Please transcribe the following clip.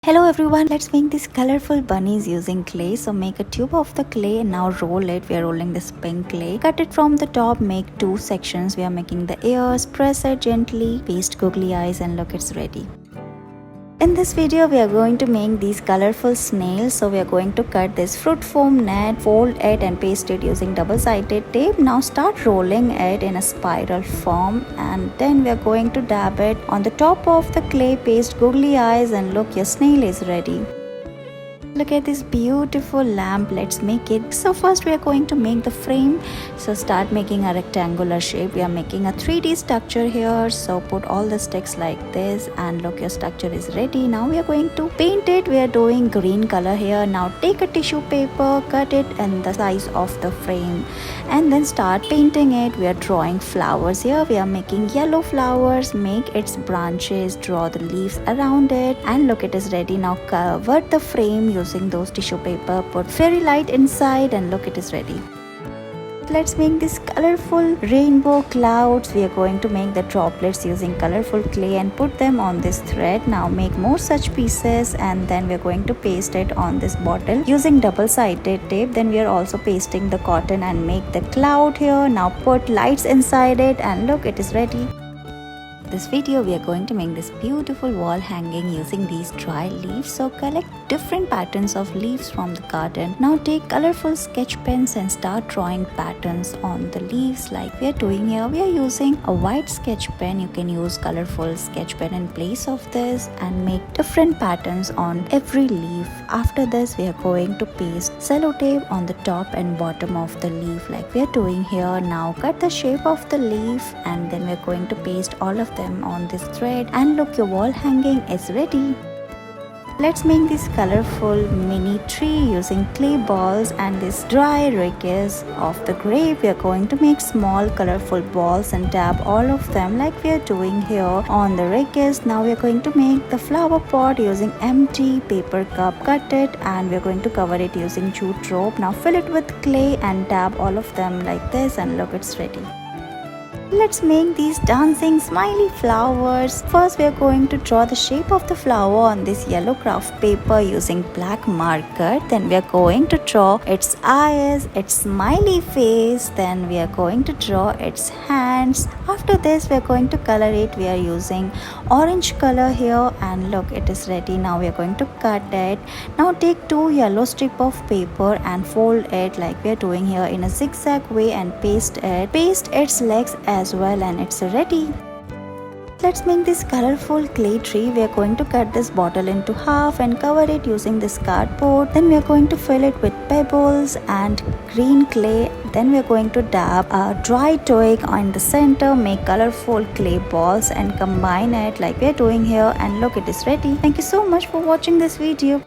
Hello everyone, let's make these colorful bunnies using clay. So make a tube of the clay and now roll it. We are rolling this pink clay. Cut it from the top, make two sections. We are making the ears, press it gently, paste googly eyes and look, it's ready. In this video, we are going to make these colorful snails. So we are going to cut this fruit foam net, fold it and paste it using double-sided tape. Now start rolling it in a spiral form and then we are going to dab it on the top of the clay, paste googly eyes and look, your snail is ready. Look at this beautiful lamp, let's make it. So first we are going to make the frame. So start making a rectangular shape. We are making a 3D structure here. So put all the sticks like this and look, your structure is ready. Now we are going to paint it. We are doing green color here. Now take a tissue paper, cut it in the size of the frame and then start painting it. We are drawing flowers here. We are making yellow flowers, make its branches, draw the leaves around it and look, it is ready. Now cover the frame using those tissue paper, put fairy light inside and look, it is ready. Let's make these colorful rainbow clouds. We are going to make the droplets using colorful clay and put them on this thread. Now make more such pieces and then we are going to paste it on this bottle using double-sided tape. Then we are also pasting the cotton and make the cloud here. Now put lights inside it and look, it is ready. This video we are going to make this beautiful wall hanging using these dry leaves. So collect different patterns of leaves from the garden. Now take colorful sketch pens and start drawing patterns on the leaves like we are doing here. We are using a white sketch pen. You can use colorful sketch pen in place of this and make different patterns on every leaf. After this we are going to paste sellotape on the top and bottom of the leaf like we are doing here. Now cut the shape of the leaf and then we are going to paste all of them on this thread and look, your wall hanging is ready. Let's make this colorful mini tree using clay balls and this dry ricks of the grape. We are going to make small colorful balls and dab all of them like we are doing here on the ricks. Now we are going to make the flower pot using empty paper cup, cut it and we are going to cover it using jute rope. Now fill it with clay and dab all of them like this and look, it's ready. Let's make these dancing smiley flowers. First we are going to draw the shape of the flower on this yellow craft paper using black marker. Then we are going to draw its eyes, its smiley face. Then we are going to draw its hands. After this we are going to color it. We are using orange color here and look, it is ready. Now we are going to cut it. Now take two yellow strip of paper and fold it like we are doing here in a zigzag way and paste it. Paste its legs as well and it's ready. Let's make this colorful clay tree. We are going to cut this bottle into half and cover it using this cardboard. Then we are going to fill it with pebbles and green clay. Then we are going to dab a dry twig on the center, make colorful clay balls and combine it like we are doing here and look, it is ready. Thank you so much for watching this video.